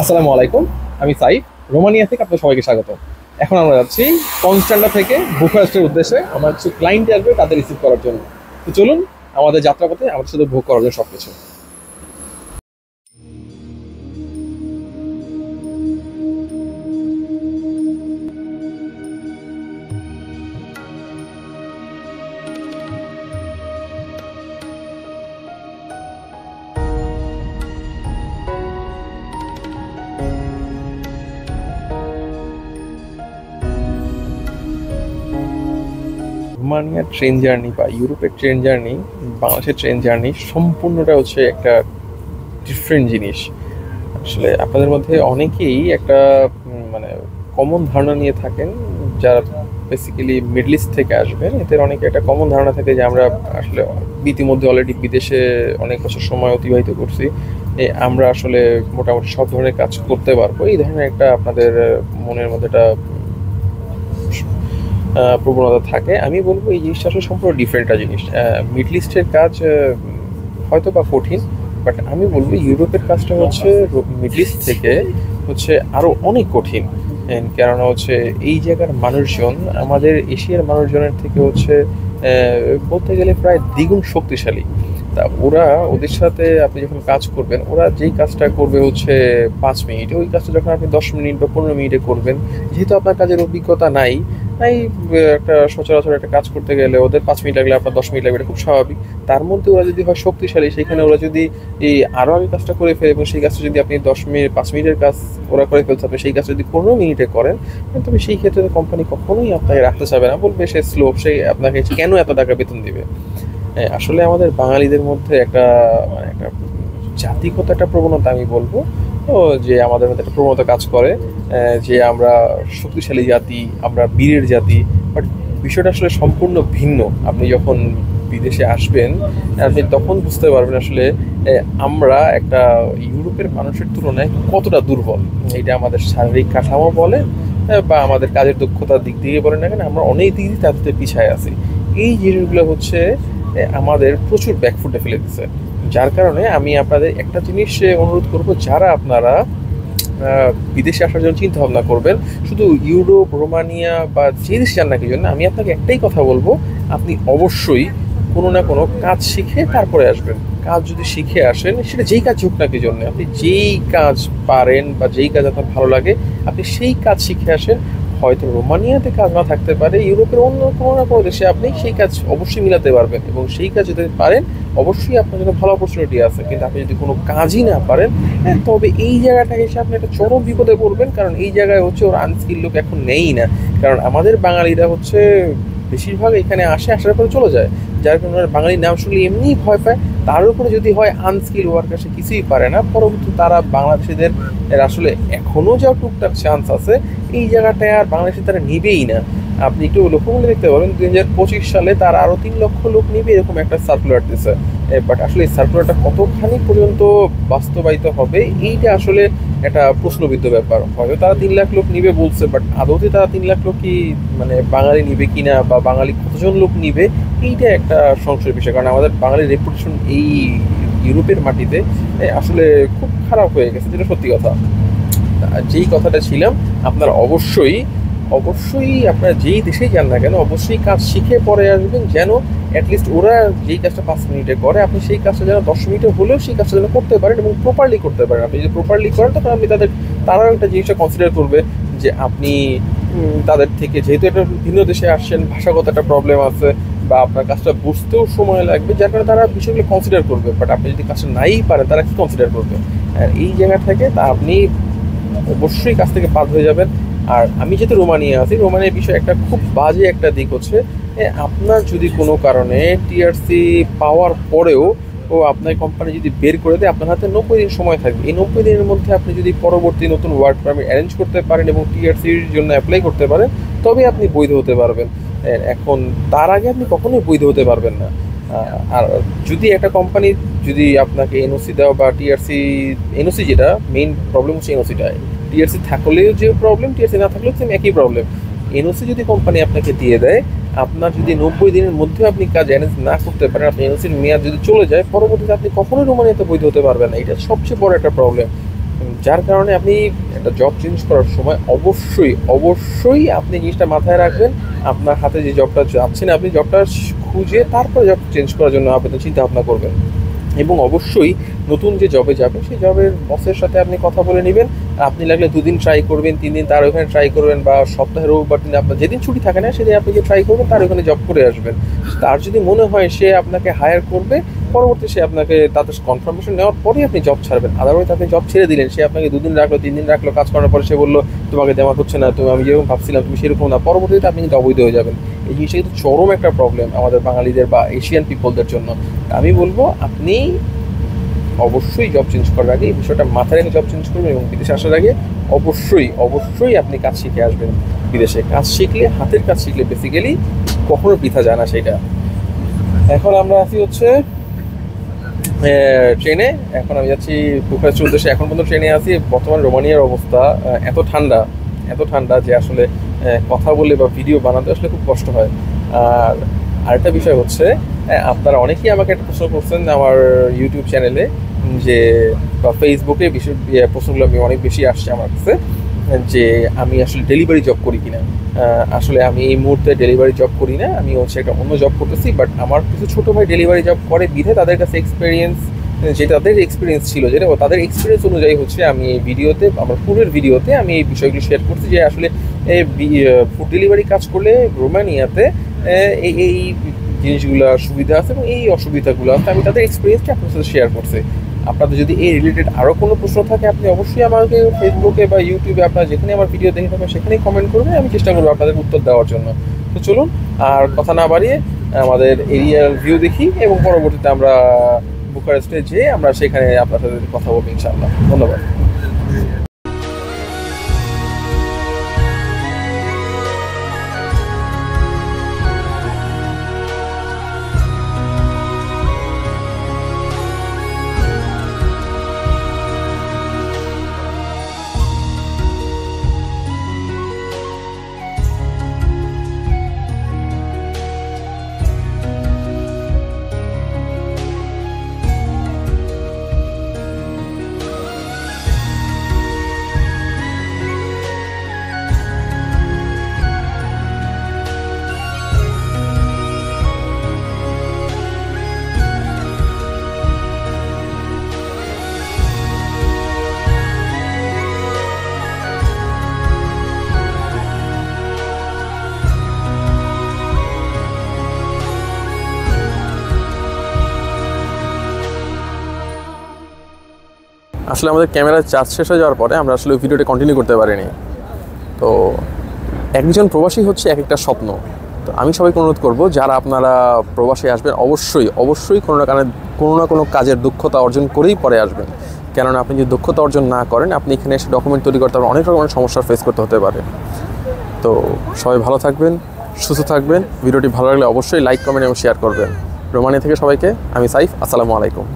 আসসালামু আলাইকুম। আমি সাইফ, রোমানিয়া থেকে আপনাদের সবাইকে স্বাগত। এখন আমরা যাচ্ছি কনস্ট্যান্টা থেকে বুখারেস্টের উদ্দেশ্যে। আমার কিছু ক্লায়েন্ট আসবে, তাদের রিসিভ করার জন্য। তো চলুন আমাদের যাত্রাপথে আমাদের সাথে ভোগ করার জন্য সবকিছু। রোমানিয়ার ট্রেন জার্নি বা ইউরোপের ট্রেন জার্নি, বাংলাদেশের ট্রেন জার্নি সম্পূর্ণটা হচ্ছে একটা ডিফারেন্ট জিনিস। আসলে আপনাদের মধ্যে অনেকেই একটা মানে কমন ধারণা নিয়ে থাকেন, যারা বেসিক্যালি মিডল ইস্ট থেকে আসবেন। এদের অনেকে একটা কমন ধারণা থাকে যে আমরা আসলে ইতিমধ্যে অলরেডি বিদেশে অনেক বছর সময় অতিবাহিত করছি, আমরা আসলে মোটামুটি সব ধরনের কাজ করতে পারবো। এই ধরনের একটা আপনাদের মনের মধ্যে একটা প্রবণতা থাকে। আমি বলবো এই জিনিসটা আসলে সম্পূর্ণ ডিফারেন্ট একটা জিনিস। মিডল ইস্টের কাজ হয়তো বা কঠিন, বাট আমি বলবো ইউরোপের কাজটা হচ্ছে মিডল ইস্ট থেকে হচ্ছে আরও অনেক কঠিন। কেননা হচ্ছে এই জায়গার মানুষজন আমাদের এশিয়ার মানুষজনের থেকে হচ্ছে বলতে গেলে প্রায় দ্বিগুণ শক্তিশালী। তা ওরা, ওদের সাথে আপনি যখন কাজ করবেন, ওরা যেই কাজটা করবে হচ্ছে 5 মিনিটে, ওই কাজটা যখন আপনি 10 মিনিট বা 15 মিনিটে করবেন, যেহেতু আপনার কাজের অভিজ্ঞতা নাই, তাই একটা সচরাচর একটা কাজ করতে গেলে ওদের 5 মিনিট লাগলে আপনার 10 মিনিট লাগবে, এটা খুব স্বাভাবিক। তার মধ্যে ওরা যদি হয় শক্তিশালী, সেখানে ওরা যদি এই আরও আগে কাজটা করে ফেলে এবং সেই কাজটা যদি আপনি 10 মিনিট 5 মিনিটের কাজ ওরা করে ফেলছে, আপনি সেই কাজটা যদি 15 মিনিটে করেন, তবে সেই ক্ষেত্রে কোম্পানি কখনোই আপনাকে রাখতে চাবে না, বলবে সে স্লো, সে আপনাকে কেন এত টাকা বেতন দিবে। আসলে আমাদের বাঙালিদের মধ্যে একটা মানে একটা জাতিগত একটা প্রবণতা আমি বলবো, ও যে আমাদের মধ্যে একটা প্রবণতা কাজ করে, যে আমরা শক্তিশালী জাতি, আমরা বীরের জাতি। বাট বিষয়টা আসলে সম্পূর্ণ ভিন্ন। আপনি যখন বিদেশে আসবেন, আপনি তখন বুঝতে পারবেন আসলে আমরা একটা ইউরোপের মানুষের তুলনায় কতটা দুর্বল। এটা আমাদের শারীরিক কাঠামো বলে বা আমাদের কাজের দক্ষতার দিক দিয়ে বলে না কেন, আমরা অনেক দিক দিয়ে তাদের পিছায় আছি। এই জিনিসগুলো হচ্ছে আমাদের প্রচুর ব্যাকফুটে ফেলে দিচ্ছে। যার কারণে আমি আপনাদের একটা জিনিস অনুরোধ করব, যারা আপনারা বিদেশে আসার জন্য চিন্তা ভাবনা করবেন, শুধু ইউরোপ, রোমানিয়া বা যে দেশে যান না কি জন্য, আমি আপনাকে একটাই কথা বলবো, আপনি অবশ্যই কোনো না কোনো কাজ শিখে তারপরে আসবেন। কাজ যদি শিখে আসেন, সেটা যেই কাজ হোক না কি জন্য, আপনি যেই কাজ পারেন বা যেই কাজ আপনার ভালো লাগে, আপনি সেই কাজ শিখে আসেন। হয়তো রোমানিয়াতে কাজ না থাকতে পারে, ইউরোপের অন্য কোনো না কোনো দেশে আপনি সেই কাজ অবশ্যই মিলাতে পারবেন, এবং সেই কাজ যদি পারেন অবশ্যই আপনার জন্য ভালো অপরচুনিটি আছে। কিন্তু আপনি যদি কোনো কাজই না পারেন, তবে এই জায়গাটা এসে আপনি একটা চরম বিপদে পড়বেন। কারণ এই জায়গায় হচ্ছে ওরা আনস্কিল লোক এখন নেই না। কারণ আমাদের বাঙালিরা হচ্ছে বেশিরভাগ এখানে আসে, আসার পরে চলে যায়, যার কারণে ওরা বাঙালি নাম শুনলে এমনিই ভয় পায়। তার উপরে যদি হয় আনস্কিল ওয়ার্কার, সে কিছুই পারে না, পরবর্তী তারা বাংলাদেশিদের এর আসলে এখনও যা টুকটাক চান্স আছে, এই জায়গাটায় আর বাংলাদেশে তারা নিবেই না। আপনি একটু লক্ষ্য করলে দেখতে পারেন 2025 সালে তারা আরও 3 লক্ষ লোক নিবে, এরকম একটা সার্কুলার দিচ্ছে। বাট আসলে এই সার্কুলারটা কতখানি পর্যন্ত বাস্তবায়িত হবে, এইটা আসলে একটা প্রশ্নবিদ্ধ ব্যাপার। হয়তো তারা 3 লাখ লোক নিবে বলছে, বাট আদৌতে তারা 3 লাখ লোক কি মানে বাঙালি নিবে কিনা, বা বাঙালি কতজন লোক নিবে, এইটা একটা সংশয়ের বিষয়। কারণ আমাদের বাঙালির রেপুটেশন এই ইউরোপের মাটিতে আসলে খুব খারাপ হয়ে গেছে, যেটা সত্যি কথা। যেই কথাটা ছিলাম, আপনারা অবশ্যই অবশ্যই আপনারা যেই দেশেই যান না কেন, অবশ্যই কাজ শিখে পরে আসবেন, যেন অ্যাটলিস্ট ওরা যেই কাজটা 5 মিনিটে করে, আপনি সেই কাজটা যেন 10 মিনিটে হলেও সেই কাজটা যেন করতে পারেন এবং প্রপারলি করতে পারেন। আপনি যদি প্রপারলি করেন, তখন আপনি তারাও একটা জিনিসটা কনসিডার করবে যে আপনি তাদের থেকে, যেহেতু একটা ভিন্ন দেশে আসছেন, ভাষাগত একটা প্রবলেম আছে বা আপনার কাজটা বুঝতেও সময় লাগবে, যার কারণে তারা বিষয়গুলো কনসিডার করবে। বাট আপনি যদি কাজটা নাই পারেন, তারা কি কনসিডার করবে? আর এই জায়গা থেকে তা আপনি অবশ্যই কাছ থেকে বাদ হয়ে যাবেন। আর আমি যেহেতু রোমানিয়া আছি, রোমানিয়ার বিষয়ে একটা খুব বাজে একটা দিক হচ্ছে, আপনার যদি কোনো কারণে টিআরসি পাওয়ার পরেও আপনার কোম্পানি যদি বের করে দেয়, আপনার হাতে 90 দিন সময় থাকবে। এই 90 দিনের মধ্যে আপনি যদি পরবর্তী নতুন ওয়ার্ক পারমিট অ্যারেঞ্জ করতে পারেন এবং টিআরসির জন্য অ্যাপ্লাই করতে পারেন, তবে আপনি বৈধ হতে পারবেন। এখন তার আগে আপনি কখনোই বৈধ হতে পারবেন না। আর যদি একটা কোম্পানি যদি আপনাকে এনওসি দেওয়া বা টিআরসি, এনওসি যেটা মেইন প্রবলেম হচ্ছে এনওসিটা, টিআরসি থাকলেও যে প্রবলেম, টিআরসি না থাকলেও সেম একই প্রবলেম। এনওসি যদি কোম্পানি আপনাকে দিয়ে দেয়, আপনার যদি 90 দিনের মধ্যে আপনি কাজ অ্যারেঞ্জ না করতে পারেন, আপনি এনওসির মেয়াদ যদি চলে যায়, পরবর্তীতে আপনি কখনোই রোমানিয়াতে বৈধ হতে পারবেন না। এটা সবচেয়ে বড় একটা প্রবলেম। যার কারণে আপনি একটা জব চেঞ্জ করার সময় অবশ্যই আপনি জিনিসটা মাথায় রাখবেন, আপনার হাতে যে জবটা যাচ্ছেন আপনি জবটা খুঁজে তারপরে জব চেঞ্জ করার জন্য আপনি চিন্তা ভাবনা করবেন। এবং অবশ্যই নতুন যে জবে যাবেন সেই জবের বসের সাথে আপনি কথা বলে নেবেন। আপনি লাগলে 2 দিন ট্রাই করবেন, 3 দিন তার ওখানে ট্রাই করবেন, বা সপ্তাহের রোববার দিন আপনার যেদিন ছুটি থাকে না সেদিন আপনি যে ট্রাই করবেন তার ওখানে জব করে আসবেন। তার যদি মনে হয় সে আপনাকে হায়ার করবে, পরবর্তী সে আপনাকে তাদের কনফার্মেশন নেওয়ার পরেই আপনি জব ছাড়বেন। আদারওয়াইজ আপনি জব ছেড়ে দিলেন, সে আপনাকে 2 দিন রাখলো, 3 দিন রাখলো, কাজ করার পরে সে বললো তোমাকে দেওয়া হচ্ছে না, আমি যেরকম ভাবছিলাম তুমি সেরকম না, পরবর্তীতে আপনি কিন্তু অবৈধ হয়ে যাবেন। এই জিনিসটা কিন্তু চরম একটা প্রবলেম আমাদের বাঙালিদের বা এশিয়ান পিপলদের জন্য। আমি বলবো আপনি অবশ্যই জব চেঞ্জ করার আগে এই বিষয়টা মাথায় রেখে জব চেঞ্জ করবেন, এবং বিদেশে আসার আগে অবশ্যই আপনি কাজ শিখে আসবেন। বিদেশে কাজ শিখলে, হাতের কাজ শিখলে বেসিক্যালি কখনো বৃথা যায় না সেটা। এখন আমরা আছি হচ্ছে ট্রেনে, এখন আমি যাচ্ছি বুখারেস্টের উদ্দেশ্যে। এখন পর্যন্ত ট্রেনে আছি। বর্তমান রোমানিয়ার অবস্থা এত ঠান্ডা যে আসলে কথা বলে বা ভিডিও বানাতে আসলে খুব কষ্ট হয়। আর আরেকটা বিষয় হচ্ছে, আপনারা অনেকেই আমাকে একটা প্রশ্ন করছেন আমার ইউটিউব চ্যানেলে, যে বা ফেসবুকে প্রশ্নগুলো আমি অনেক বেশি আসছে আমার কাছে, যে আমি আসলে ডেলিভারি জব করি কিনা। আসলে আমি এই মুহূর্তে ডেলিভারি জব করি না, আমি হচ্ছে একটা অন্য জব করতেছি। বাট আমার কিছু ছোটো ভাই ডেলিভারি জব করে বিধে তাদের কাছে এক্সপিরিয়েন্স, যেটা তাদের এক্সপিরিয়েন্স ছিল, যেটা তাদের এক্সপিরিয়েন্স অনুযায়ী হচ্ছে আমি এই ভিডিওতে, আমার পূর্বের ভিডিওতে আমি এই বিষয়গুলো শেয়ার করছি, যে আসলে ফুড ডেলিভারি কাজ করলে রোমানিয়াতে এই জিনিসগুলো সুবিধা আছে এবং এই অসুবিধাগুলো আছে। আমি তাদের এক্সপিরিয়েন্সটা আপনার সাথে শেয়ার করছি। আপনাদের যদি এই রিলেটেড আরও কোনো প্রশ্ন থাকে আপনি অবশ্যই আমাকে ফেসবুকে বা ইউটিউবে আপনারা যেখানে আমার ভিডিও দেখে থাকবেন সেখানেই কমেন্ট করবেন, আমি চেষ্টা করবো আপনাদের উত্তর দেওয়ার জন্য। তো চলুন আর কথা না বাড়িয়ে আমাদের এরিয়ার ভিউ দেখি, এবং পরবর্তীতে আমরা বুখারেস্টে যেয়ে আমরা সেখানে আপনার সাথে কথা বলবো ইনশাআল্লাহ। ধন্যবাদ। আসলে আমাদের ক্যামেরার চার্জ শেষ হয়ে যাওয়ার পরে আমরা আসলে ভিডিওটা কন্টিনিউ করতে পারিনি। তো একজন প্রবাসী হচ্ছে এক একটা স্বপ্ন। তো আমি সবাইকে অনুরোধ করব, যারা আপনারা প্রবাসী আসবেন অবশ্যই কোনো না কোনো কাজের দক্ষতা অর্জন করেই পরে আসবেন। কেননা আপনি যদি দক্ষতা অর্জন না করেন, আপনি এখানে এসে ডকুমেন্ট তৈরি করতে পারবেন, অনেক রকমের সমস্যার ফেস করতে হতে পারে। তো সবাই ভালো থাকবেন, সুস্থ থাকবেন। ভিডিওটি ভালো লাগলে অবশ্যই লাইক, কমেন্ট এবং শেয়ার করবেন। রোমানিয়া থেকে সবাইকে আমি সাইফ, আসসালামু আলাইকুম।